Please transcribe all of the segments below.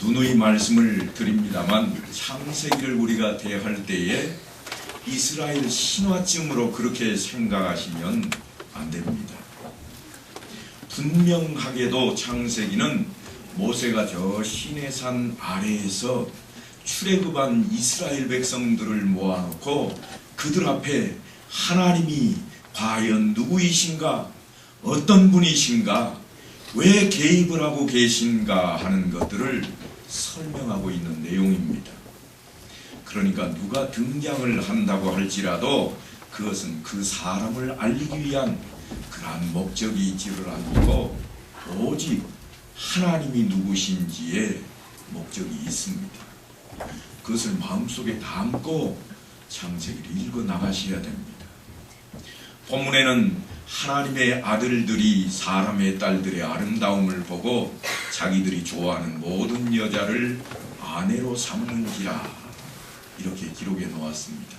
누누이 말씀을 드립니다만 창세기를 우리가 대할 때에 이스라엘 신화쯤으로 그렇게 생각하시면 안 됩니다. 분명하게도 창세기는 모세가 저 시내산 아래에서 출애굽한 이스라엘 백성들을 모아놓고 그들 앞에 하나님이 과연 누구이신가, 어떤 분이신가, 왜 개입을 하고 계신가 하는 것들을 설명하고 있는 내용입니다. 그러니까 누가 등장을 한다고 할지라도 그것은 그 사람을 알리기 위한 그러한 목적이 있지를 않고 오직 하나님이 누구신지에 목적이 있습니다. 그것을 마음속에 담고 창세기를 읽어 나가셔야 됩니다. 본문에는 하나님의 아들들이 사람의 딸들의 아름다움을 보고 자기들이 좋아하는 모든 여자를 아내로 삼는지라 이렇게 기록해 놓았습니다.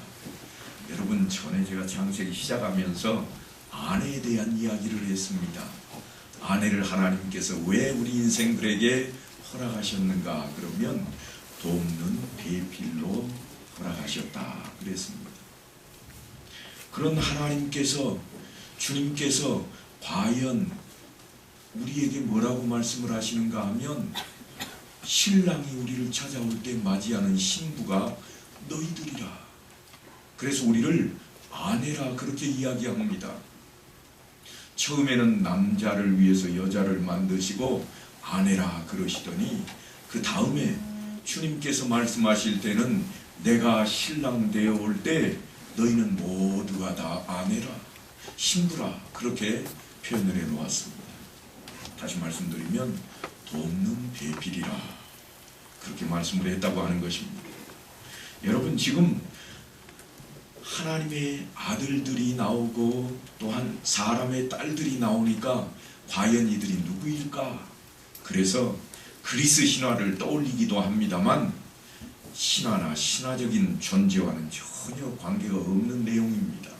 여러분, 전에 제가 창세기 시작하면서 아내에 대한 이야기를 했습니다. 아내를 하나님께서 왜 우리 인생들에게 허락하셨는가 그러면 돕는 배필로 허락하셨다 그랬습니다. 그런 하나님께서, 주님께서 과연 우리에게 뭐라고 말씀을 하시는가 하면 신랑이 우리를 찾아올 때 맞이하는 신부가 너희들이라. 그래서 우리를 아내라 그렇게 이야기합니다. 처음에는 남자를 위해서 여자를 만드시고 아내라 그러시더니 그 다음에 주님께서 말씀하실 때는 내가 신랑 되어 올 때 너희는 모두가 다 아내라, 신부라 그렇게 표현을 해 놓았습니다. 다시 말씀드리면 돕는 배필이라 그렇게 말씀을 했다고 하는 것입니다. 여러분, 지금 하나님의 아들들이 나오고 또한 사람의 딸들이 나오니까 과연 이들이 누구일까? 그래서 그리스 신화를 떠올리기도 합니다만 신화나 신화적인 존재와는 전혀 관계가 없는 내용입니다.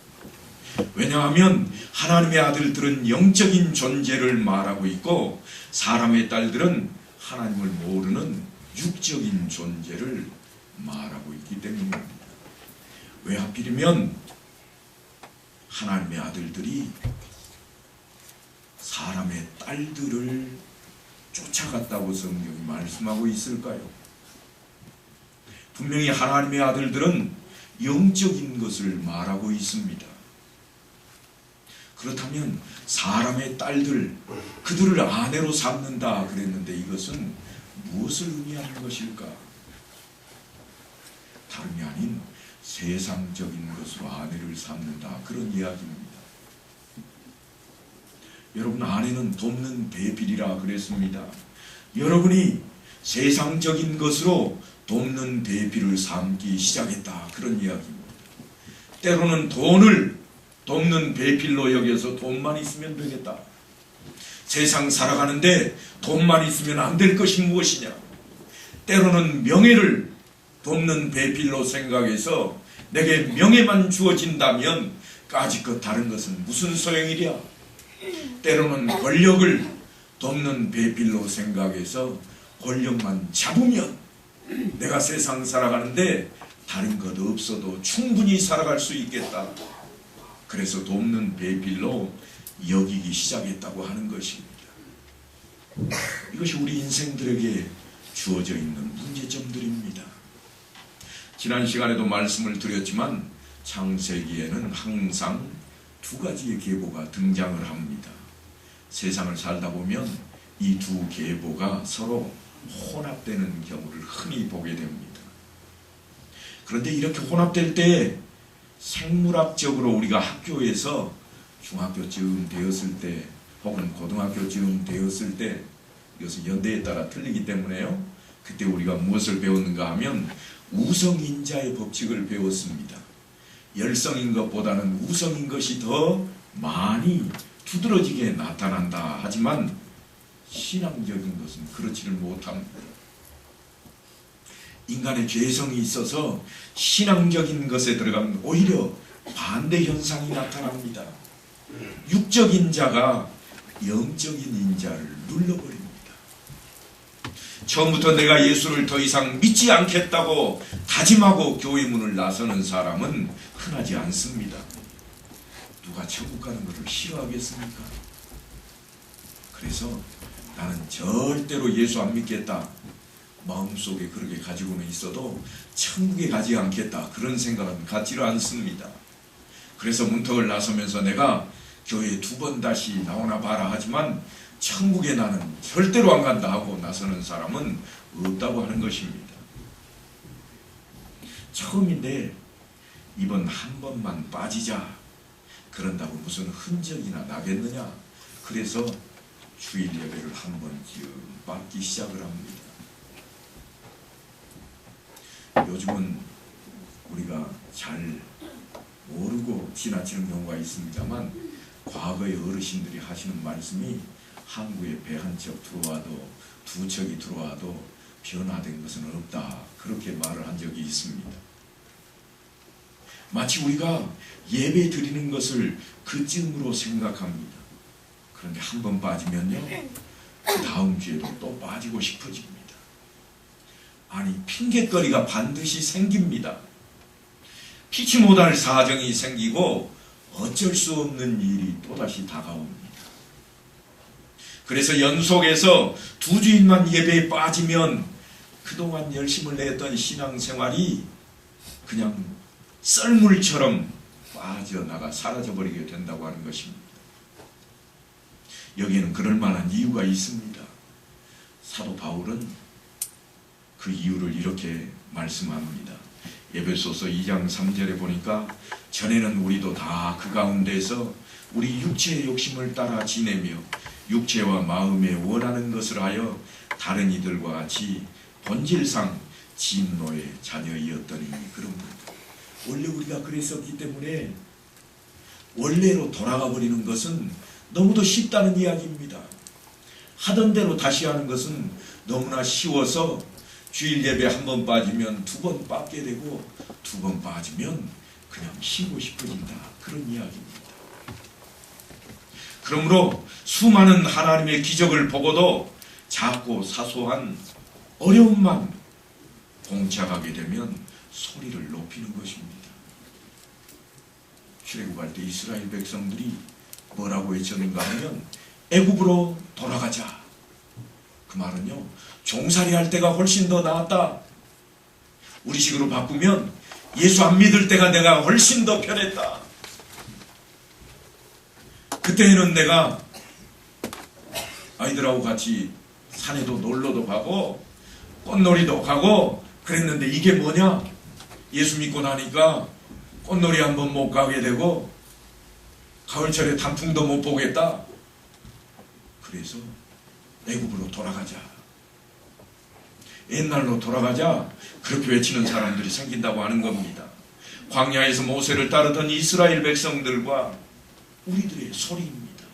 왜냐하면 하나님의 아들들은 영적인 존재를 말하고 있고 사람의 딸들은 하나님을 모르는 육적인 존재를 말하고 있기 때문입니다. 왜 하필이면 하나님의 아들들이 사람의 딸들을 쫓아갔다고 성경이 말씀하고 있을까요? 분명히 하나님의 아들들은 영적인 것을 말하고 있습니다. 그렇다면 사람의 딸들, 그들을 아내로 삼는다 그랬는데 이것은 무엇을 의미하는 것일까? 다름이 아닌 세상적인 것으로 아내를 삼는다 그런 이야기입니다. 여러분, 아내는 돕는 배필이라 그랬습니다. 여러분이 세상적인 것으로 돕는 배필을 삼기 시작했다 그런 이야기입니다. 때로는 돈을 돕는 배필로 여겨서 돈만 있으면 되겠다. 세상 살아가는데 돈만 있으면 안 될 것이 무엇이냐. 때로는 명예를 돕는 배필로 생각해서 내게 명예만 주어진다면 까짓것 다른 것은 무슨 소용이랴. 때로는 권력을 돕는 배필로 생각해서 권력만 잡으면 내가 세상 살아가는데 다른 것 없어도 충분히 살아갈 수 있겠다. 그래서 돕는 배필로 여기기 시작했다고 하는 것입니다. 이것이 우리 인생들에게 주어져 있는 문제점들입니다. 지난 시간에도 말씀을 드렸지만 창세기에는 항상 두 가지의 계보가 등장을 합니다. 세상을 살다 보면 이 두 계보가 서로 혼합되는 경우를 흔히 보게 됩니다. 그런데 이렇게 혼합될 때 생물학적으로 우리가 학교에서 중학교쯤 되었을 때 혹은 고등학교쯤 되었을 때 이것은 연대에 따라 틀리기 때문에요. 그때 우리가 무엇을 배웠는가 하면 우성인자의 법칙을 배웠습니다. 열성인 것보다는 우성인 것이 더 많이 두드러지게 나타난다. 하지만 신앙적인 것은 그렇지를 못합니다. 인간의 죄성이 있어서 신앙적인 것에 들어가면 오히려 반대 현상이 나타납니다. 육적인 자가 영적인 인자를 눌러버립니다. 처음부터 내가 예수를 더 이상 믿지 않겠다고 다짐하고 교회 문을 나서는 사람은 흔하지 않습니다. 누가 천국 가는 것을 싫어하겠습니까? 그래서 나는 절대로 예수 안 믿겠다, 마음속에 그렇게 가지고는 있어도 천국에 가지 않겠다, 그런 생각은 갖지를 않습니다. 그래서 문턱을 나서면서 내가 교회에 2번 다시 나오나 봐라 하지만 천국에 나는 절대로 안 간다 하고 나서는 사람은 없다고 하는 것입니다. 처음인데 이번 한 번만 빠지자, 그런다고 무슨 흔적이나 나겠느냐. 그래서 주일 예배를 한 번쯤 빠기 시작을 합니다. 요즘은 우리가 잘 모르고 지나치는 경우가 있습니다만, 과거의 어르신들이 하시는 말씀이 항구에 배 한 척 들어와도 2척이 들어와도 변화된 것은 없다, 그렇게 말을 한 적이 있습니다. 마치 우리가 예배 드리는 것을 그 쯤으로 생각합니다. 그런데 한 번 빠지면요, 그 다음 기회도 또 빠지고 싶어집니다. 아니, 핑곗거리가 반드시 생깁니다. 피치 못할 사정이 생기고 어쩔 수 없는 일이 또다시 다가옵니다. 그래서 연속해서 2주일만 예배에 빠지면 그동안 열심을 냈던 신앙생활이 그냥 썰물처럼 빠져나가 사라져버리게 된다고 하는 것입니다. 여기에는 그럴 만한 이유가 있습니다. 사도 바울은 그 이유를 이렇게 말씀합니다. 에베소서 2장 3절에 보니까 전에는 우리도 다 그 가운데서 우리 육체의 욕심을 따라 지내며 육체와 마음에 원하는 것을 하여 다른 이들과 같이 본질상 진노의 자녀이었더니, 그런 겁니다. 원래 우리가 그랬었기 때문에 원래로 돌아가 버리는 것은 너무도 쉽다는 이야기입니다. 하던 대로 다시 하는 것은 너무나 쉬워서 주일 예배 한 번 빠지면 2번 빠게 되고 2번 빠지면 그냥 쉬고 싶어진다, 그런 이야기입니다. 그러므로 수많은 하나님의 기적을 보고도 작고 사소한 어려움만 봉착하게 되면 소리를 높이는 것입니다. 출애굽할 때 이스라엘 백성들이 뭐라고 외쳤는가 하면 애굽으로 돌아가자. 그 말은요, 종살이 할 때가 훨씬 더 나았다. 우리 식으로 바꾸면 예수 안 믿을 때가 내가 훨씬 더 편했다. 그때는 내가 아이들하고 같이 산에도 놀러도 가고 꽃놀이도 가고 그랬는데, 이게 뭐냐? 예수 믿고 나니까 꽃놀이 한번 못 가게 되고 가을철에 단풍도 못 보겠다. 그래서 애굽으로 돌아가자, 옛날로 돌아가자, 그렇게 외치는 사람들이 생긴다고 하는 겁니다. 광야에서 모세를 따르던 이스라엘 백성들과 우리들의 소리입니다.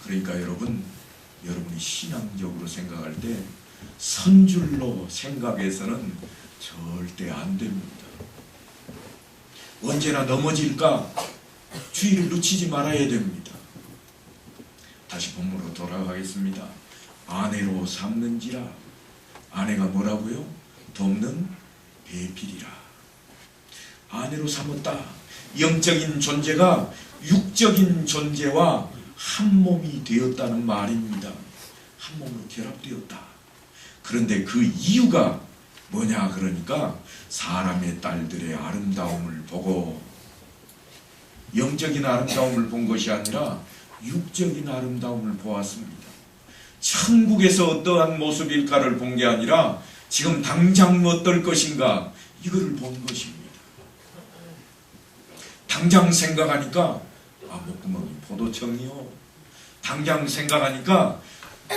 그러니까 여러분이 신앙적으로 생각할 때 선줄로 생각해서는 절대 안 됩니다. 언제나 넘어질까 주의를 놓치지 말아야 됩니다. 다시 본문으로 돌아가겠습니다. 아내로 삼는지라. 아내가 뭐라고요? 돕는 배필이라. 아내로 삼았다. 영적인 존재가 육적인 존재와 한 몸이 되었다는 말입니다. 한 몸으로 결합되었다. 그런데 그 이유가 뭐냐 그러니까 사람의 딸들의 아름다움을 보고, 영적인 아름다움을 본 것이 아니라 육적인 아름다움을 보았습니다. 천국에서 어떠한 모습일까를 본 게 아니라 지금 당장 어떨 것인가, 이거를 본 것입니다. 당장 생각하니까 목구멍이 포도청이요. 당장 생각하니까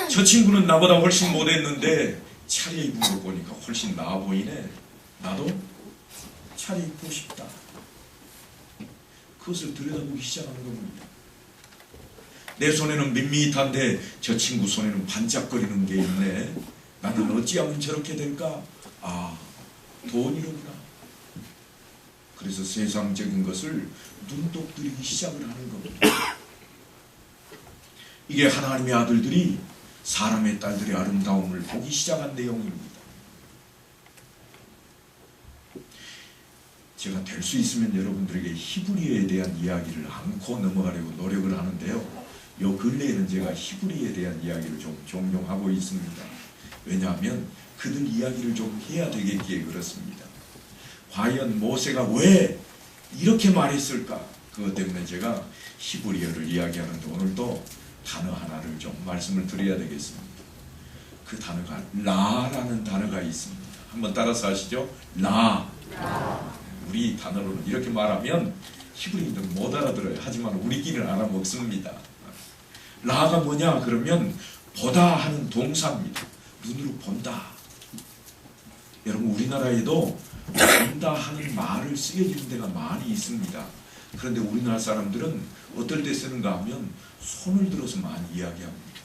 저 친구는 나보다 훨씬 못했는데 차려입은 거 보니까 훨씬 나아 보이네. 나도 차려입고 싶다. 그것을 들여다보기 시작하는 겁니다. 내 손에는 밋밋한데 저 친구 손에는 반짝거리는 게 있네. 나는 어찌하면 저렇게 될까? 돈이로구나. 그래서 세상적인 것을 눈독 들이기 시작을 하는 겁니다. 이게 하나님의 아들들이 사람의 딸들의 아름다움을 보기 시작한 내용입니다. 제가 될 수 있으면 여러분들에게 히브리에 대한 이야기를 않고 넘어가려고 노력을 하는데요. 요 근래에는 제가 히브리에 대한 이야기를 좀 종종 하고 있습니다. 왜냐하면 그들 이야기를 좀 해야 되겠기에 그렇습니다. 과연 모세가 왜 이렇게 말했을까? 그것 때문에 제가 히브리어를 이야기하는데 오늘도 단어 하나를 좀 말씀을 드려야 되겠습니다. 그 단어가 라라는 단어가 있습니다. 한번 따라서 하시죠. 라. 우리 단어로는 이렇게 말하면 히브리인들 못 알아들어요. 하지만 우리끼리는 알아먹습니다. 라가 뭐냐 그러면 보다 하는 동사입니다. 눈으로 본다. 여러분 우리나라에도 본다 하는 말을 쓰여지는 데가 많이 있습니다. 그런데 우리나라 사람들은 어떨 때 쓰는가 하면 손을 들어서 많이 이야기합니다.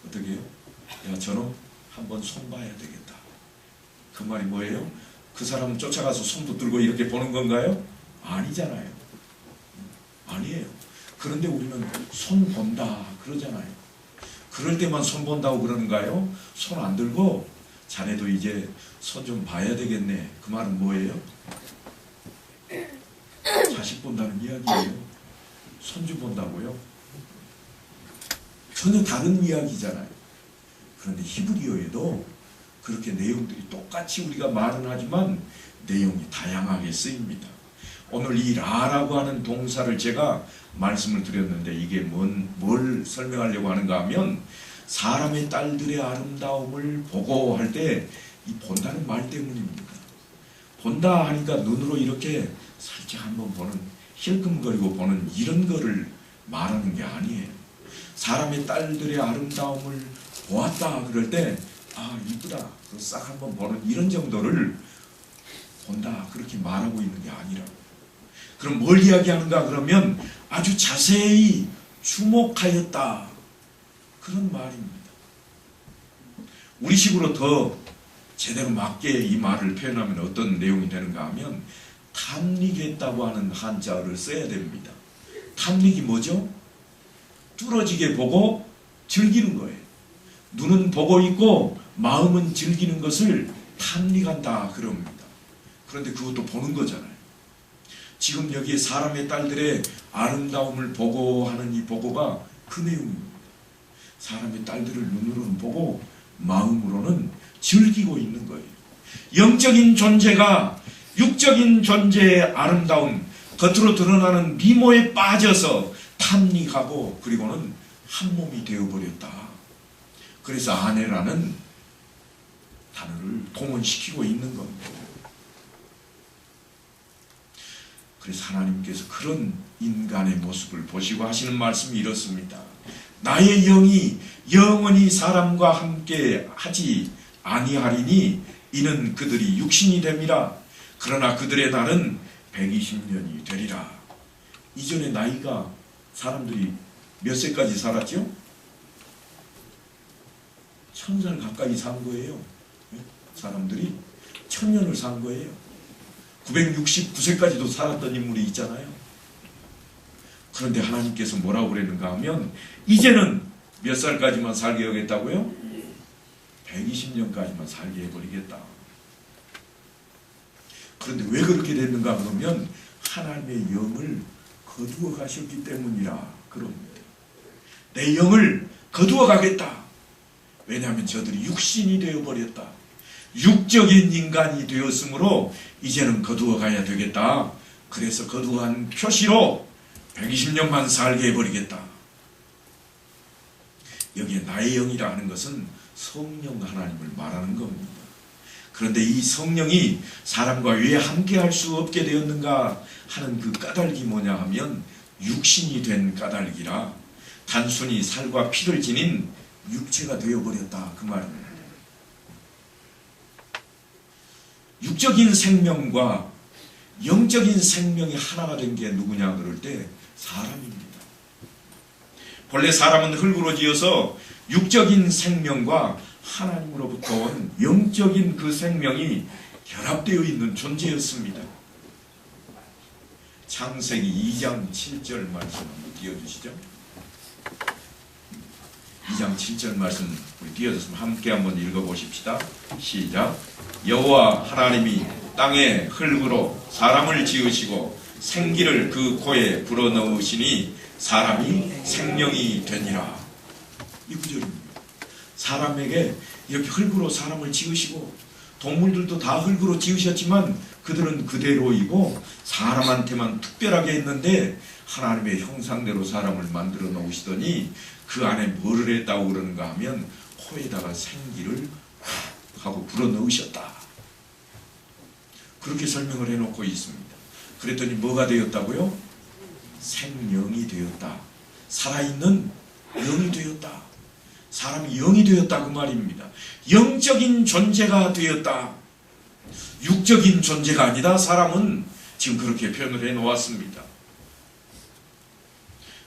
어떻게 해요? 야 저놈 한번 손 봐야 되겠다. 그 말이 뭐예요? 그 사람 쫓아가서 손도 들고 이렇게 보는 건가요? 아니잖아요. 아니에요. 그런데 우리는 손 본다 그러잖아요. 그럴 때만 손 본다고 그러는가요? 손 안 들고 자네도 이제 손 좀 봐야 되겠네. 그 말은 뭐예요? 자식 본다는 이야기예요. 손주 본다고요? 전혀 다른 이야기잖아요. 그런데 히브리어에도 그렇게 내용들이 똑같이 우리가 말은 하지만 내용이 다양하게 쓰입니다. 오늘 이 라라고 하는 동사를 제가 말씀을 드렸는데 이게 뭘 설명하려고 하는가 하면 사람의 딸들의 아름다움을 보고 할 때 이 본다는 말 때문입니다. 본다 하니까 눈으로 이렇게 살짝 한번 보는 힐끔거리고 보는 이런 거를 말하는 게 아니에요. 사람의 딸들의 아름다움을 보았다 그럴 때 아 이쁘다 싹 한번 보는 이런 정도를 본다 그렇게 말하고 있는 게 아니라 그럼 뭘 이야기하는가 그러면 아주 자세히 주목하였다 그런 말입니다. 우리식으로 더 제대로 맞게 이 말을 표현하면 어떤 내용이 되는가 하면 탐닉했다고 하는 한자어를 써야 됩니다. 탐닉이 뭐죠? 뚫어지게 보고 즐기는 거예요. 눈은 보고 있고 마음은 즐기는 것을 탐닉한다 그럽니다. 그런데 그것도 보는 거잖아요. 지금 여기에 사람의 딸들의 아름다움을 보고 하는 이 보고가 그 내용입니다. 사람의 딸들을 눈으로는 보고 마음으로는 즐기고 있는 거예요. 영적인 존재가 육적인 존재의 아름다움, 겉으로 드러나는 미모에 빠져서 탐닉하고 그리고는 한 몸이 되어버렸다. 그래서 아내라는 단어를 동원시키고 있는 겁니다. 그래서 하나님께서 그런 인간의 모습을 보시고 하시는 말씀이 이렇습니다. 나의 영이 영원히 사람과 함께 하지 아니하리니 이는 그들이 육신이 됨이라. 그러나 그들의 날은 120년이 되리라. 이전에 나이가 사람들이 몇 세까지 살았죠? 1000살 가까이 산 거예요. 사람들이 1000년을 산 거예요. 969세까지도 살았던 인물이 있잖아요. 그런데 하나님께서 뭐라고 그랬는가 하면 이제는 몇 살까지만 살게 하겠다고요? 120년까지만 살게 해버리겠다. 그런데 왜 그렇게 됐는가 그러면 하나님의 영을 거두어 가셨기 때문이라 그럽니다. 내 영을 거두어 가겠다. 왜냐하면 저들이 육신이 되어버렸다. 육적인 인간이 되었으므로 이제는 거두어 가야 되겠다. 그래서 거두어간 표시로 120년만 살게 해버리겠다. 여기에 나의 영이라 하는 것은 성령 하나님을 말하는 겁니다. 그런데 이 성령이 사람과 왜 함께 할 수 없게 되었는가 하는 그 까닭이 뭐냐 하면 육신이 된 까닭이라 단순히 살과 피를 지닌 육체가 되어버렸다 그 말입니다. 육적인 생명과 영적인 생명이 하나가 된 게 누구냐 그럴 때 사람입니다. 본래 사람은 흙으로 지어서 육적인 생명과 하나님으로부터 온 영적인 그 생명이 결합되어 있는 존재였습니다. 창세기 2장 7절 말씀 한번 띄워주시죠. 2장 7절 말씀 우리 띄어졌으면 함께 한번 읽어보십시다. 시작. 여호와 하나님이 땅에 흙으로 사람을 지으시고 생기를 그 코에 불어넣으시니 사람이 생명이 되니라. 이 구절입니다. 사람에게 이렇게 흙으로 사람을 지으시고 동물들도 다 흙으로 지으셨지만 그들은 그대로이고 사람한테만 특별하게 했는데 하나님의 형상대로 사람을 만들어 놓으시더니 그 안에 뭐를 했다고 그러는가 하면 코에다가 생기를 하고 불어넣으셨다. 그렇게 설명을 해놓고 있습니다. 그랬더니 뭐가 되었다고요? 생명이 되었다. 살아있는 영이 되었다. 사람이 영이 되었다 그 말입니다. 영적인 존재가 되었다. 육적인 존재가 아니다. 사람은 지금 그렇게 표현을 해 놓았습니다.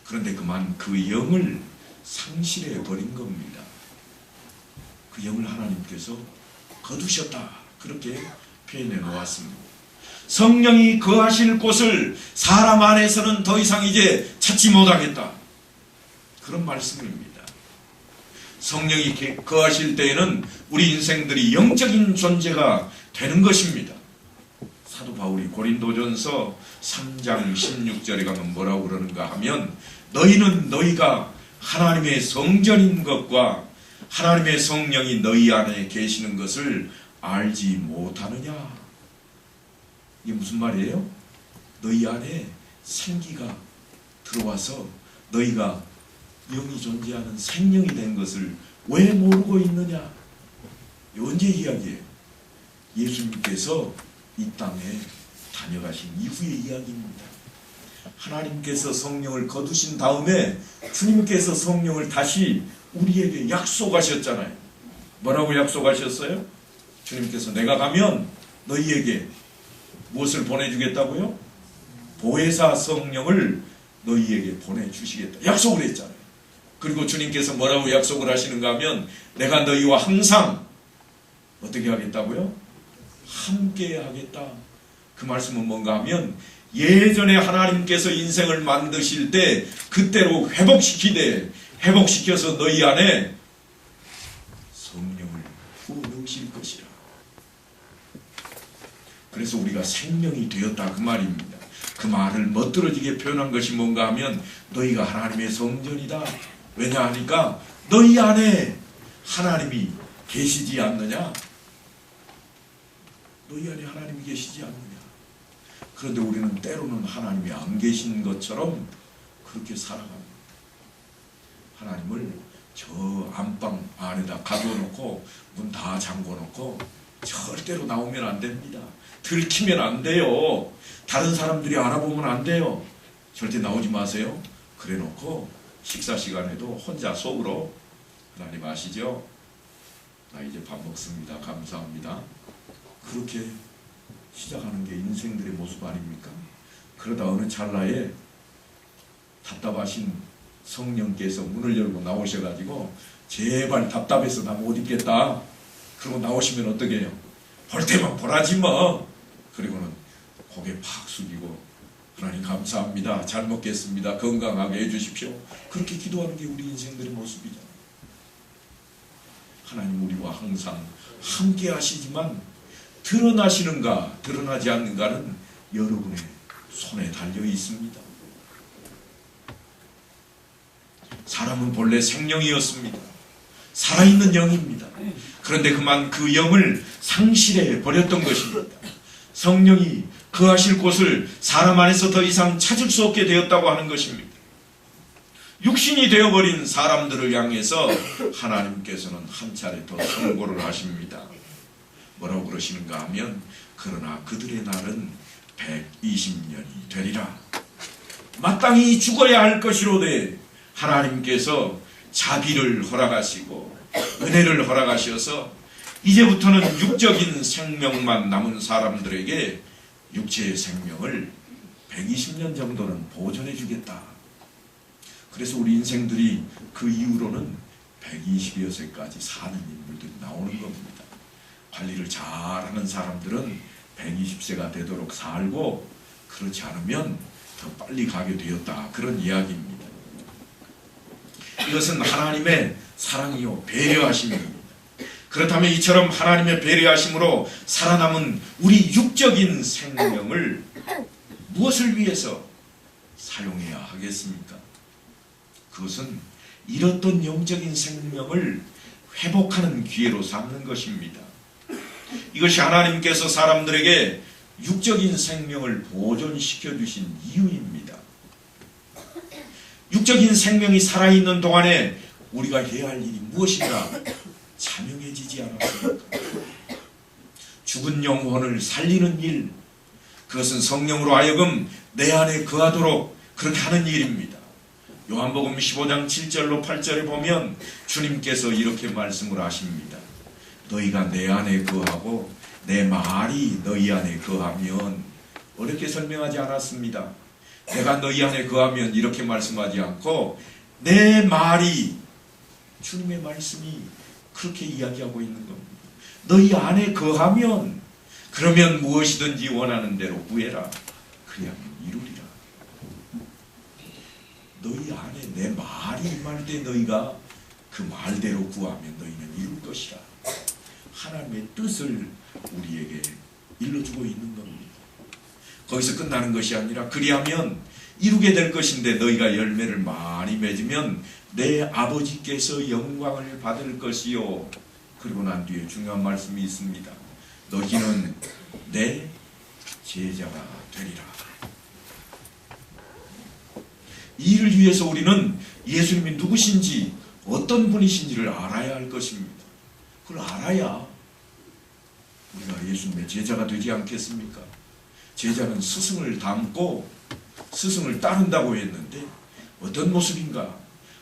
그런데 그만 그 영을 상실해 버린 겁니다. 그 영을 하나님께서 거두셨다. 그렇게 표현해 놓았습니다. 성령이 거하실 곳을 사람 안에서는 더 이상 이제 찾지 못하겠다. 그런 말씀입니다. 성령이 거하실 때에는 우리 인생들이 영적인 존재가 되는 것입니다. 사도 바울이 고린도전서 3장 16절에 가면 뭐라고 그러는가 하면 너희는 너희가 하나님의 성전인 것과 하나님의 성령이 너희 안에 계시는 것을 알지 못하느냐. 이게 무슨 말이에요? 너희 안에 생기가 들어와서 너희가 영이 존재하는 생명이 된 것을 왜 모르고 있느냐? 언제 이야기예요? 예수님께서 이 땅에 다녀가신 이후의 이야기입니다. 하나님께서 성령을 거두신 다음에 주님께서 성령을 다시 우리에게 약속하셨잖아요. 뭐라고 약속하셨어요? 주님께서 내가 가면 너희에게 무엇을 보내주겠다고요? 보혜사 성령을 너희에게 보내주시겠다. 약속을 했잖아요. 그리고 주님께서 뭐라고 약속을 하시는가 하면 내가 너희와 항상 어떻게 하겠다고요? 함께 하겠다. 그 말씀은 뭔가 하면 예전에 하나님께서 인생을 만드실 때 그때로 회복시켜서 너희 안에 성령을 부어넣으실 것이라. 그래서 우리가 생명이 되었다 그 말입니다. 그 말을 멋들어지게 표현한 것이 뭔가 하면 너희가 하나님의 성전이다. 왜냐 하니까 너희 안에 하나님이 계시지 않느냐? 너희 안에 하나님이 계시지 않느냐? 그런데 우리는 때로는 하나님이 안 계신 것처럼 그렇게 살아갑니다. 하나님을 저 안방 안에다 가둬놓고 문 다 잠궈놓고 절대로 나오면 안 됩니다. 들키면 안 돼요. 다른 사람들이 알아보면 안 돼요. 절대 나오지 마세요. 그래놓고 식사 시간에도 혼자 속으로 하나님 아시죠? 나 이제 밥 먹습니다. 감사합니다. 그렇게 시작하는 게 인생들의 모습 아닙니까? 그러다 어느 찰나에 답답하신 성령께서 문을 열고 나오셔가지고 제발 답답해서 나 못 있겠다. 그러고 나오시면 어떻게 해요? 볼 때만 보라지 뭐. 그리고는 고개 팍 숙이고 하나님 감사합니다. 잘 먹겠습니다. 건강하게 해주십시오. 그렇게 기도하는 게 우리 인생들의 모습이잖아요. 하나님 우리와 항상 함께 하시지만 드러나시는가 드러나지 않는가는 여러분의 손에 달려 있습니다. 사람은 본래 생명이었습니다. 살아있는 영입니다. 그런데 그만 그 영을 상실해 버렸던 것입니다. 성령이 거하실 곳을 사람 안에서 더 이상 찾을 수 없게 되었다고 하는 것입니다. 육신이 되어버린 사람들을 향해서 하나님께서는 한 차례 더 선고를 하십니다. 뭐라고 그러시는가 하면 그러나 그들의 날은 120년이 되리라. 마땅히 죽어야 할 것이로되 하나님께서 자비를 허락하시고 은혜를 허락하셔서 이제부터는 육적인 생명만 남은 사람들에게 육체의 생명을 120년 정도는 보존해 주겠다. 그래서 우리 인생들이 그 이후로는 120여 세까지 사는 인물들이 나오는 겁니다. 관리를 잘하는 사람들은 120세가 되도록 살고 그렇지 않으면 더 빨리 가게 되었다. 그런 이야기입니다. 이것은 하나님의 사랑이요 배려하심입니다. 그렇다면 이처럼 하나님의 배려하심으로 살아남은 우리 육적인 생명을 무엇을 위해서 사용해야 하겠습니까? 그것은 잃었던 영적인 생명을 회복하는 기회로 삼는 것입니다. 이것이 하나님께서 사람들에게 육적인 생명을 보존시켜 주신 이유입니다. 육적인 생명이 살아있는 동안에 우리가 해야 할 일이 무엇인가 자명해지지 않았습니까? 죽은 영혼을 살리는 일, 그것은 성령으로 하여금 내 안에 거하도록 그렇게 하는 일입니다. 요한복음 15장 7절로 8절에 보면 주님께서 이렇게 말씀을 하십니다. 너희가 내 안에 거하고 내 말이 너희 안에 거하면, 어렵게 설명하지 않았습니다. 내가 너희 안에 거하면 이렇게 말씀하지 않고 내 말이, 주님의 말씀이 그렇게 이야기하고 있는 겁니다. 너희 안에 거하면, 그러면 무엇이든지 원하는 대로 구해라. 그리하면 이루리라. 너희 안에 내 말이 임할 때 너희가 그 말대로 구하면 너희는 이룰 것이라. 하나님의 뜻을 우리에게 일러주고 있는 겁니다. 거기서 끝나는 것이 아니라 그리하면 이루게 될 것인데 너희가 열매를 많이 맺으면 내 아버지께서 영광을 받을 것이요. 그리고 난 뒤에 중요한 말씀이 있습니다. 너희는 내 제자가 되리라. 이 일을 위해서 우리는 예수님이 누구신지 어떤 분이신지를 알아야 할 것입니다. 그걸 알아야 우리가 예수님의 제자가 되지 않겠습니까? 제자는 스승을 닮고 스승을 따른다고 했는데 어떤 모습인가?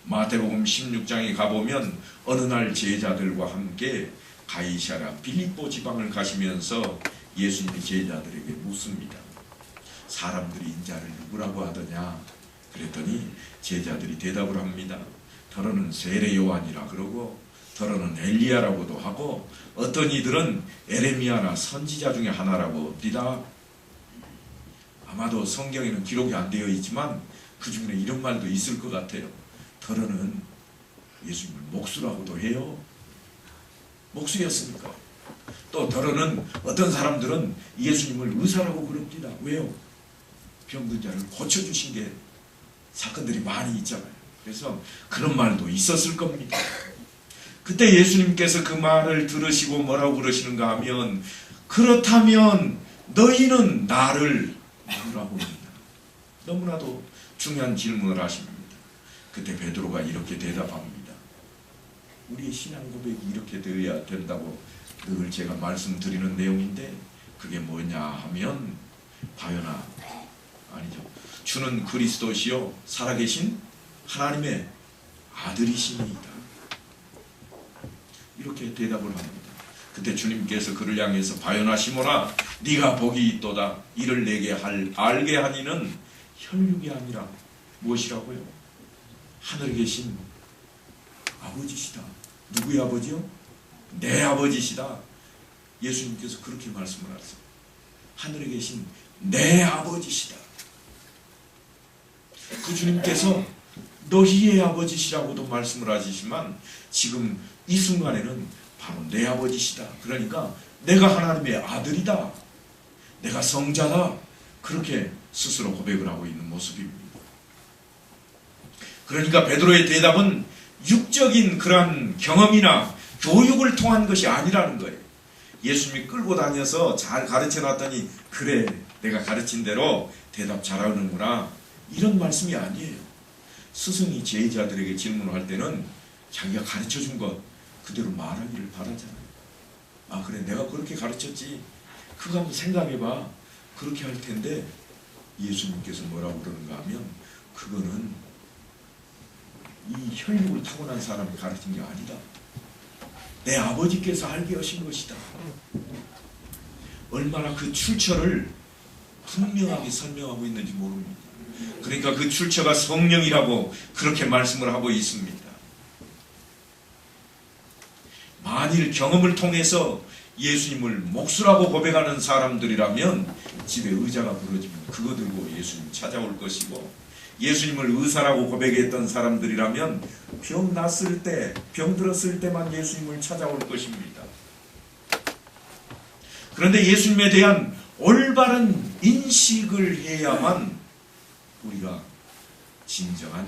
마태복음 16장에 가보면 어느 날 제자들과 함께 가이사랴 빌립보 지방을 가시면서 예수님이 제자들에게 묻습니다. 사람들이 인자를 누구라고 하더냐? 그랬더니 제자들이 대답을 합니다. 더러는 세례 요한이라 그러고 더러는 엘리야라고도 하고 어떤 이들은 에레미야나 선지자 중에 하나라고 합니다. 아마도 성경에는 기록이 안 되어 있지만 그 중에 이런 말도 있을 것 같아요. 더러는 예수님을 목수라고도 해요. 목수였으니까. 또 더러는 어떤 사람들은 예수님을 의사라고 부릅니다. 왜요? 병든 자를 고쳐주신 게 사건들이 많이 있잖아요. 그래서 그런 말도 있었을 겁니다. 그때 예수님께서 그 말을 들으시고 뭐라고 그러시는가 하면 그렇다면 너희는 나를 누구라고 하느냐. 너무나도 중요한 질문을 하십니다. 그때 베드로가 이렇게 대답합니다. 우리의 신앙 고백이 이렇게 되어야 된다고 늘 제가 말씀드리는 내용인데 그게 뭐냐 하면 바요나 아니죠. 주는 그리스도시요 살아계신 하나님의 아들이시니이다. 이렇게 대답을 합니다. 그때 주님께서 그를 향해서 바요나 시몬아 네가 복이 있도다. 이를 내게 알게 하니는 혈육이 아니라 무엇이라고요? 하늘에 계신 아버지시다. 누구의 아버지요? 내 아버지시다. 예수님께서 그렇게 말씀을 하세요. 하늘에 계신 내 아버지시다. 그 주님께서 너희의 아버지시라고도 말씀을 하시지만 지금 이 순간에는 바로 내 아버지시다. 그러니까 내가 하나님의 아들이다. 내가 성자다. 그렇게 스스로 고백을 하고 있는 모습입니다. 그러니까 베드로의 대답은 육적인 그런 경험이나 교육을 통한 것이 아니라는 거예요. 예수님이 끌고 다녀서 잘 가르쳐 놨더니 그래 내가 가르친 대로 대답 잘하는구나. 이런 말씀이 아니에요. 스승이 제자들에게 질문을 할 때는 자기가 가르쳐준 것 그대로 말하기를 바라잖아요. 아 그래 내가 그렇게 가르쳤지. 그거 한번 생각해봐. 그렇게 할 텐데 예수님께서 뭐라고 그러는가 하면 그거는 이 혈육을 타고난 사람이 가르친 게 아니다. 내 아버지께서 알게 하신 것이다. 얼마나 그 출처를 분명하게 설명하고 있는지 모릅니다. 그러니까 그 출처가 성령이라고 그렇게 말씀을 하고 있습니다. 만일 경험을 통해서 예수님을 목수라고 고백하는 사람들이라면 집에 의자가 부러지면 그거 들고 예수님 찾아올 것이고 예수님을 의사라고 고백했던 사람들이라면 병 났을 때, 병 들었을 때만 예수님을 찾아올 것입니다. 그런데 예수님에 대한 올바른 인식을 해야만 우리가 진정한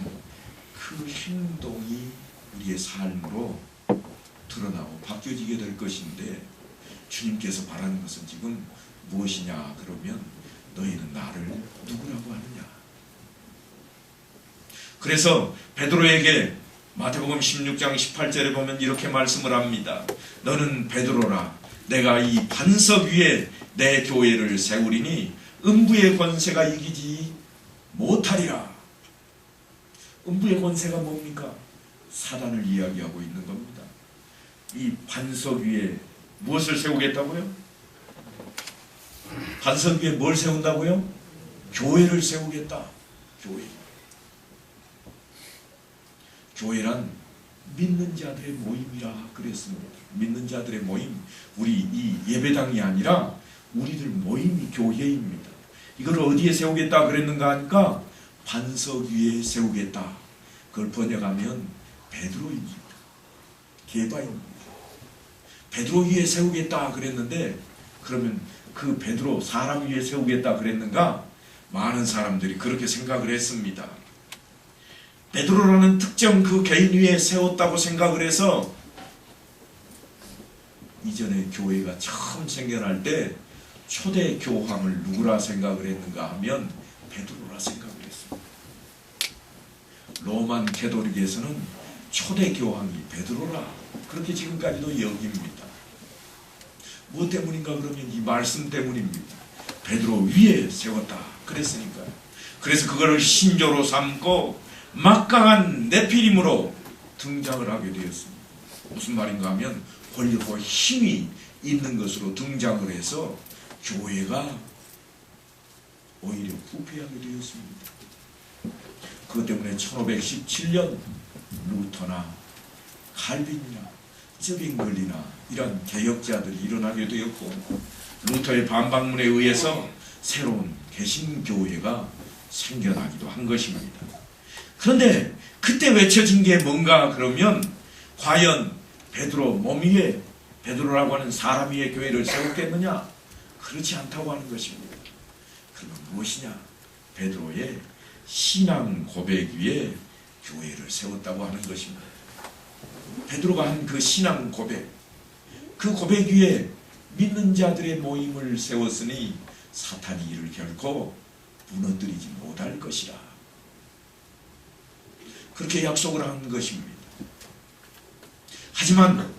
그 행동이 우리의 삶으로 드러나고 바뀌어지게 될 것인데, 주님께서 바라는 것은 지금 무엇이냐 그러면 너희는 나를 누구라고 하느냐. 그래서 베드로에게 마태복음 16장 18절에 보면 이렇게 말씀을 합니다. 너는 베드로라. 내가 이 반석 위에 내 교회를 세우리니 음부의 권세가 이기지 못하리라. 음부의 권세가 뭡니까? 사단을 이야기하고 있는 겁니다. 이 반석 위에 무엇을 세우겠다고요? 반석 위에 뭘 세운다고요? 교회를 세우겠다. 교회. 교회란 믿는 자들의 모임이라 그랬습니다. 믿는 자들의 모임. 우리 이 예배당이 아니라 우리들 모임이 교회입니다. 이걸 어디에 세우겠다 그랬는가 하니까 반석 위에 세우겠다. 그걸 번역하면 베드로입니다. 게바입니다. 베드로 위에 세우겠다 그랬는데, 그러면 그 베드로 사람 위에 세우겠다 그랬는가? 많은 사람들이 그렇게 생각을 했습니다. 베드로라는 특정 그 개인 위에 세웠다고 생각을 해서 이전에 교회가 처음 생겨날 때 초대 교황을 누구라 생각을 했는가 하면 베드로라 생각을 했습니다. 로만 캐토릭에서는 초대 교황이 베드로라 그렇게 지금까지도 여깁니다. 무엇 때문인가 그러면 이 말씀 때문입니다. 베드로 위에 세웠다 그랬으니까요. 그래서 그거를 신조로 삼고 막강한 네피림으로 등장을 하게 되었습니다. 무슨 말인가 하면 권력과 힘이 있는 것으로 등장을 해서 교회가 오히려 부패하게 되었습니다. 그것 때문에 1517년 루터나 칼빈이나 쯔빙글리나 이런 개혁자들이 일어나게 되었고, 루터의 반박문에 의해서 새로운 개신교회가 생겨나기도 한 것입니다. 그런데 그때 외쳐진 게 뭔가 그러면 과연 베드로 몸 위에, 베드로라고 하는 사람 위에 교회를 세웠겠느냐? 그렇지 않다고 하는 것입니다. 그러면 무엇이냐? 베드로의 신앙 고백 위에 교회를 세웠다고 하는 것입니다. 베드로가 한 그 신앙 고백, 그 고백 위에 믿는 자들의 모임을 세웠으니 사탄이 이를 결코 무너뜨리지 못할 것이라. 그렇게 약속을 한 것입니다. 하지만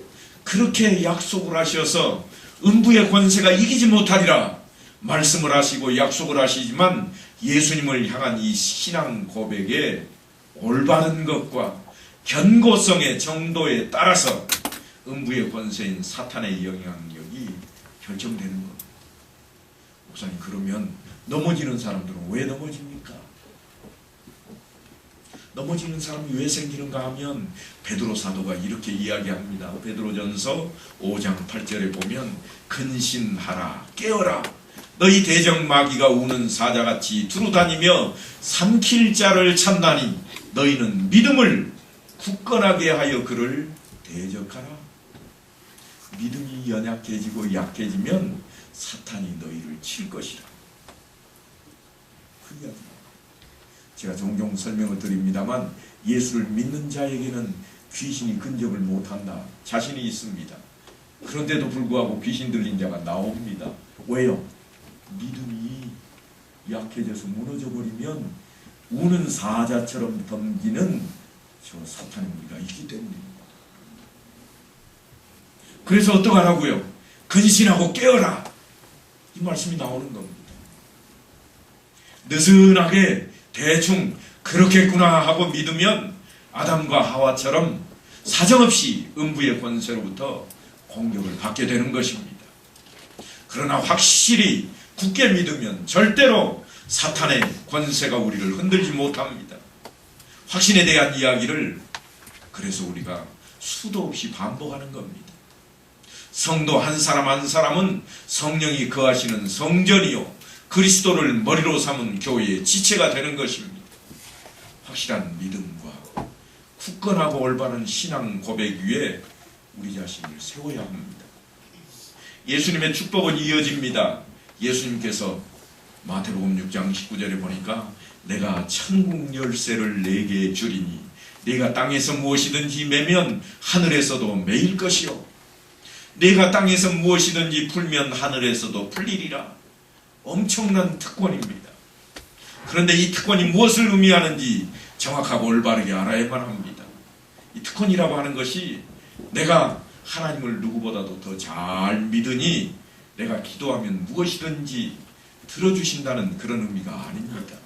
그렇게 약속을 하셔서 음부의 권세가 이기지 못하리라 말씀을 하시고 약속을 하시지만, 예수님을 향한 이 신앙 고백의 올바른 것과 견고성의 정도에 따라서 음부의 권세인 사탄의 영향력이 결정되는 겁니다. 목사님, 그러면 넘어지는 사람들은 왜 넘어집니까? 넘어지는 사람이 왜 생기는가 하면 베드로 사도가 이렇게 이야기합니다. 베드로전서 5장 8절에 보면 근신하라, 깨어라, 너희 대적 마귀가 우는 사자같이 두루다니며 삼킬 자를 찾나니 너희는 믿음을 굳건하게 하여 그를 대적하라. 믿음이 연약해지고 약해지면 사탄이 너희를 칠 것이라. 그 이야기입니다. 제가 종종 설명을 드립니다만 예수를 믿는 자에게는 귀신이 근접을 못한다 자신이 있습니다. 그런데도 불구하고 귀신 들린 자가 나옵니다. 왜요? 믿음이 약해져서 무너져 버리면 우는 사자처럼 덤기는 저 사탄의 무리가 있기 때문입니다. 그래서 어떡하라고요? 근신하고 깨어라, 이 말씀이 나오는 겁니다. 느슨하게 대충 그렇겠구나 하고 믿으면 아담과 하와처럼 사정없이 음부의 권세로부터 공격을 받게 되는 것입니다. 그러나 확실히 굳게 믿으면 절대로 사탄의 권세가 우리를 흔들지 못합니다. 확신에 대한 이야기를 그래서 우리가 수도 없이 반복하는 겁니다. 성도 한 사람 한 사람은 성령이 거하시는 성전이요 그리스도를 머리로 삼은 교회의 지체가 되는 것입니다. 확실한 믿음과 굳건하고 올바른 신앙 고백 위에 우리 자신을 세워야 합니다. 예수님의 축복은 이어집니다. 예수님께서 마태복음 6장 19절에 보니까 내가 천국 열쇠를 네게 주리니 네가 땅에서 무엇이든지 매면 하늘에서도 매일 것이요 네가 땅에서 무엇이든지 풀면 하늘에서도 풀리리라. 엄청난 특권입니다. 그런데 이 특권이 무엇을 의미하는지 정확하고 올바르게 알아야만 합니다. 이 특권이라고 하는 것이 내가 하나님을 누구보다도 더 잘 믿으니 내가 기도하면 무엇이든지 들어주신다는 그런 의미가 아닙니다.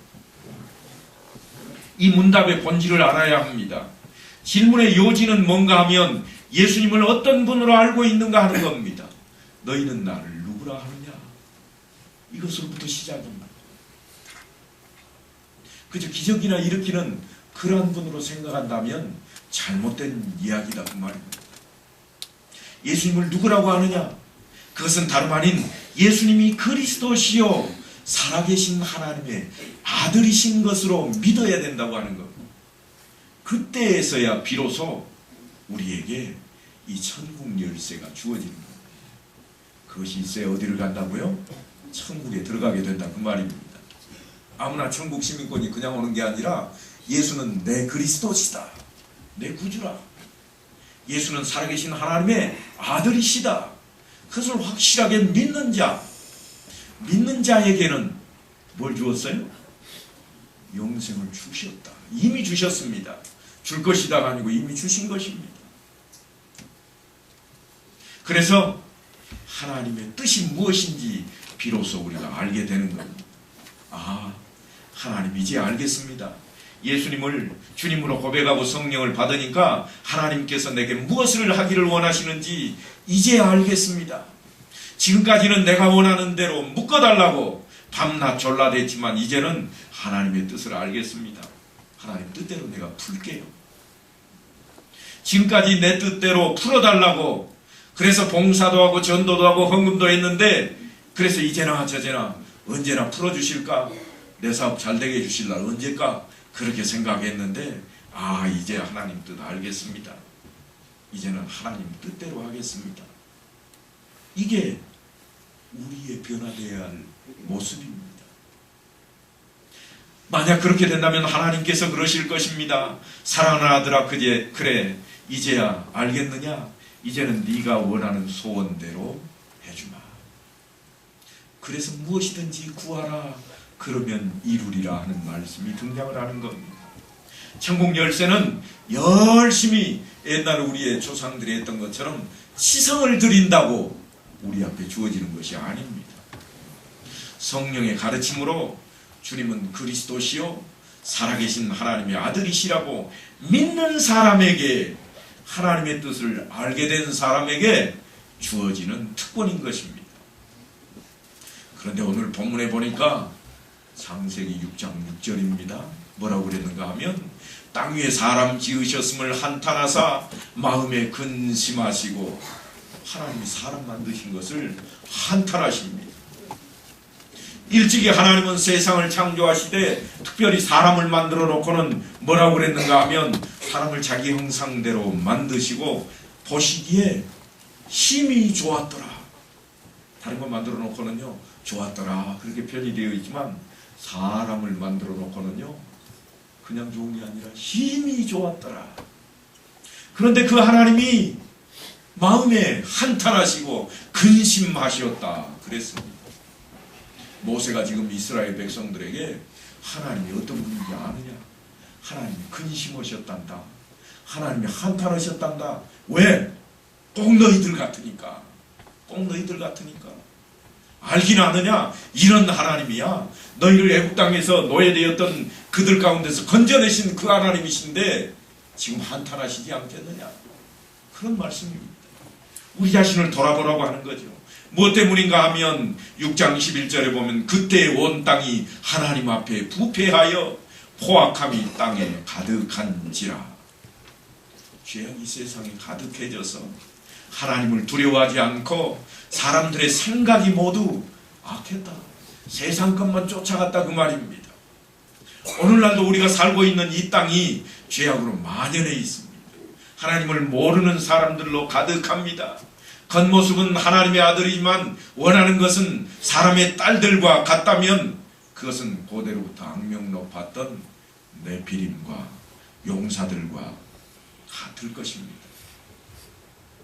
이 문답의 본질을 알아야 합니다. 질문의 요지는 뭔가 하면 예수님을 어떤 분으로 알고 있는가 하는 겁니다. 너희는 나를 누구라 하느냐? 이것으로부터 시작입니다. 그저 기적이나 일으키는 그러한 분으로 생각한다면 잘못된 이야기다 그 말입니다. 예수님을 누구라고 하느냐? 그것은 다름 아닌 예수님이 그리스도시요 살아계신 하나님의 아들이신 것으로 믿어야 된다고 하는 겁니다. 그때에서야 비로소 우리에게 이 천국 열쇠가 주어지는 겁니다. 그것이 있어야 어디를 간다고요? 천국에 들어가게 된다 그 말입니다. 아무나 천국 시민권이 그냥 오는 게 아니라 예수는 내 그리스도시다. 내 구주라. 예수는 살아계신 하나님의 아들이시다. 그것을 확실하게 믿는 자, 믿는 자에게는 뭘 주었어요? 영생을 주셨다. 이미 주셨습니다. 줄 것이다가 아니고 이미 주신 것입니다. 그래서 하나님의 뜻이 무엇인지 비로소 우리가 알게 되는 겁니다. 아, 하나님 이제 알겠습니다. 예수님을 주님으로 고백하고 성령을 받으니까 하나님께서 내게 무엇을 하기를 원하시는지 이제 알겠습니다. 지금까지는 내가 원하는 대로 묶어달라고 밤낮 졸라댔지만 이제는 하나님의 뜻을 알겠습니다. 하나님 뜻대로 내가 풀게요. 지금까지 내 뜻대로 풀어달라고 그래서 봉사도 하고 전도도 하고 헌금도 했는데 그래서 이제나 저제나 언제나 풀어주실까? 내 사업 잘되게 해주실 날 언제까? 그렇게 생각했는데 아 이제 하나님 뜻 알겠습니다. 이제는 하나님 뜻대로 하겠습니다. 이게 우리의 변화되어야 할 모습입니다. 만약 그렇게 된다면 하나님께서 그러실 것입니다. 사랑하는 아들아 그래 이제야 알겠느냐? 이제는 네가 원하는 소원대로 해주마. 그래서 무엇이든지 구하라. 그러면 이루리라 하는 말씀이 등장을 하는 겁니다. 천국 열쇠는 열심히 옛날 우리의 조상들이 했던 것처럼 치성을 드린다고 우리 앞에 주어지는 것이 아닙니다. 성령의 가르침으로 주님은 그리스도시요 살아계신 하나님의 아들이시라고 믿는 사람에게 하나님의 뜻을 알게 된 사람에게 주어지는 특권인 것입니다. 그런데 오늘 본문에 보니까 창세기 6장 6절입니다. 뭐라고 그랬는가 하면 땅 위에 사람 지으셨음을 한탄하사 마음에 근심하시고 하나님이 사람 만드신 것을 한탄하십니다. 일찍이 하나님은 세상을 창조하시되 특별히 사람을 만들어 놓고는 뭐라고 그랬는가 하면 사람을 자기 형상대로 만드시고 보시기에 힘이 좋았더라. 다른 거 만들어 놓고는요 좋았더라 그렇게 표현이 되어 있지만 사람을 만들어 놓고는요 그냥 좋은 게 아니라 힘이 좋았더라. 그런데 그 하나님이 마음에 한탄하시고 근심하셨다 그랬습니다. 모세가 지금 이스라엘 백성들에게 하나님이 어떤 분인지 아느냐? 하나님이 근심하셨단다. 하나님이 한탄하셨단다. 왜? 꼭 너희들 같으니까. 꼭 너희들 같으니까. 알긴 아느냐? 이런 하나님이야. 너희를 애국 땅에서 노예되었던 그들 가운데서 건져내신 그 하나님이신데 지금 한탄하시지 않겠느냐? 그런 말씀입니다. 우리 자신을 돌아보라고 하는 거죠. 무엇 때문인가 하면 6장 21절에 보면 그때 온 땅이 하나님 앞에 부패하여 포악함이 땅에 가득한지라. 죄악이 세상에 가득해져서 하나님을 두려워하지 않고 사람들의 생각이 모두 악했다. 세상 것만 쫓아갔다 그 말입니다. 오늘날도 우리가 살고 있는 이 땅이 죄악으로 만연해 있습니다. 하나님을 모르는 사람들로 가득합니다. 겉모습은 하나님의 아들이지만 원하는 것은 사람의 딸들과 같다면 그것은 고대로부터 악명 높았던 네피림과 용사들과 같을 것입니다.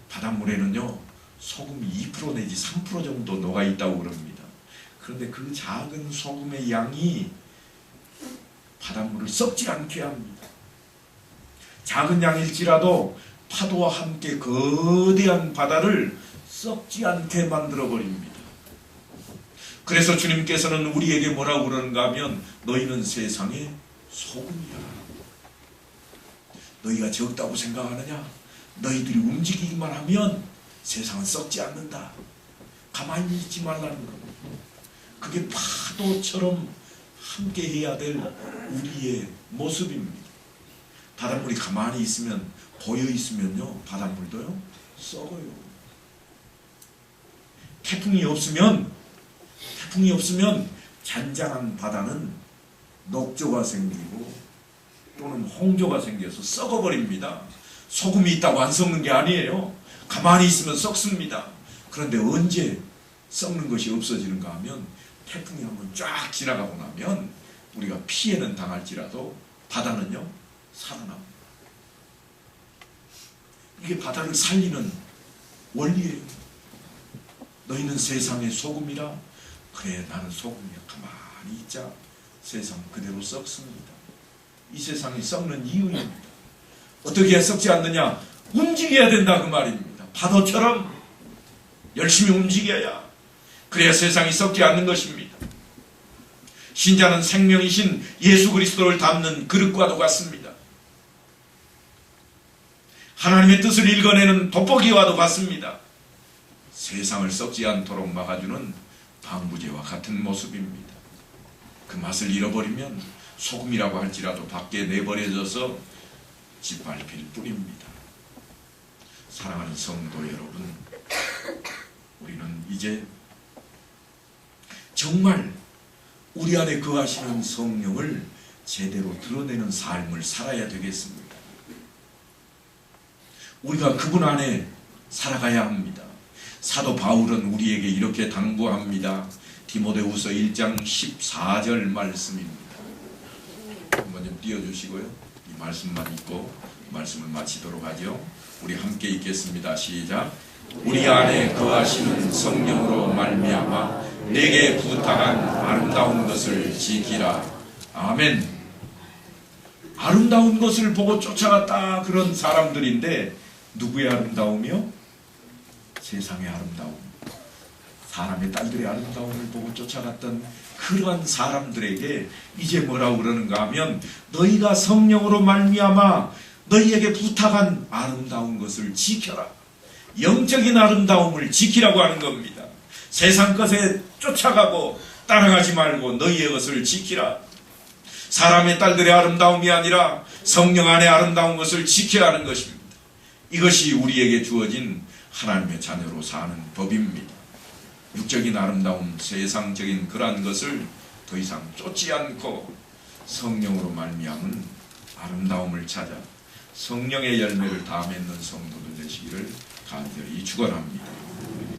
바닷물에는요 소금이 2% 내지 3% 정도 녹아 있다고 그럽니다. 그런데 그 작은 소금의 양이 바닷물을 썩지 않게 합니다. 작은 양일지라도 파도와 함께 거대한 바다를 썩지 않게 만들어 버립니다. 그래서 주님께서는 우리에게 뭐라고 그러는가 하면 너희는 세상의 소금이라. 너희가 적다고 생각하느냐? 너희들이 움직이기만 하면 세상은 썩지 않는다. 가만히 있지 말라는 겁니다. 그게 파도처럼 함께 해야 될 우리의 모습입니다. 바닷물이 가만히 있으면 고여 있으면요 바닷물도요 썩어요. 태풍이 없으면 잔잔한 바다는 녹조가 생기고 또는 홍조가 생겨서 썩어버립니다. 소금이 있다고 안 썩는 게 아니에요. 가만히 있으면 썩습니다. 그런데 언제 썩는 것이 없어지는가 하면 태풍이 한번 쫙 지나가고 나면 우리가 피해는 당할지라도 바다는요 살아납니다. 이게 바다를 살리는 원리예요. 너희는 세상의 소금이라. 그래 나는 소금이야. 가만히 있자. 세상 그대로 썩습니다. 이 세상이 썩는 이유입니다. 어떻게 해야 썩지 않느냐? 움직여야 된다 그 말입니다. 파도처럼 열심히 움직여야 그래야 세상이 썩지 않는 것입니다. 신자는 생명이신 예수 그리스도를 담는 그릇과도 같습니다. 하나님의 뜻을 읽어내는 돋보기와도 같습니다. 세상을 썩지 않도록 막아주는 방부제와 같은 모습입니다. 그 맛을 잃어버리면 소금이라고 할지라도 밖에 내버려져서 짓밟힐 뿐입니다. 사랑하는 성도 여러분, 우리는 이제 정말 우리 안에 거하시는 성령을 제대로 드러내는 삶을 살아야 되겠습니다. 우리가 그분 안에 살아가야 합니다. 사도 바울은 우리에게 이렇게 당부합니다. 디모데후서 1장 14절 말씀입니다. 한번 좀 띄워주시고요. 이 말씀만 읽고 말씀을 마치도록 하죠. 우리 함께 읽겠습니다. 시작. 우리 안에 거하시는 성령으로 말미암아 내게 부탁한 아름다운 것을 지키라. 아멘. 아름다운 것을 보고 쫓아갔다 그런 사람들인데 누구의 아름다움이요? 세상의 아름다움, 사람의 딸들의 아름다움을 보고 쫓아갔던 그러한 사람들에게 이제 뭐라고 그러는가 하면 너희가 성령으로 말미암아 너희에게 부탁한 아름다운 것을 지켜라. 영적인 아름다움을 지키라고 하는 겁니다. 세상 것에 쫓아가고 따라가지 말고 너희의 것을 지키라. 사람의 딸들의 아름다움이 아니라 성령 안의 아름다운 것을 지키라는 것입니다. 이것이 우리에게 주어진 하나님의 자녀로 사는 법입니다. 육적인 아름다움, 세상적인 그러한 것을 더 이상 쫓지 않고 성령으로 말미암은 아름다움을 찾아 성령의 열매를 다 맺는 성도들 되시기를 간절히 축원합니다.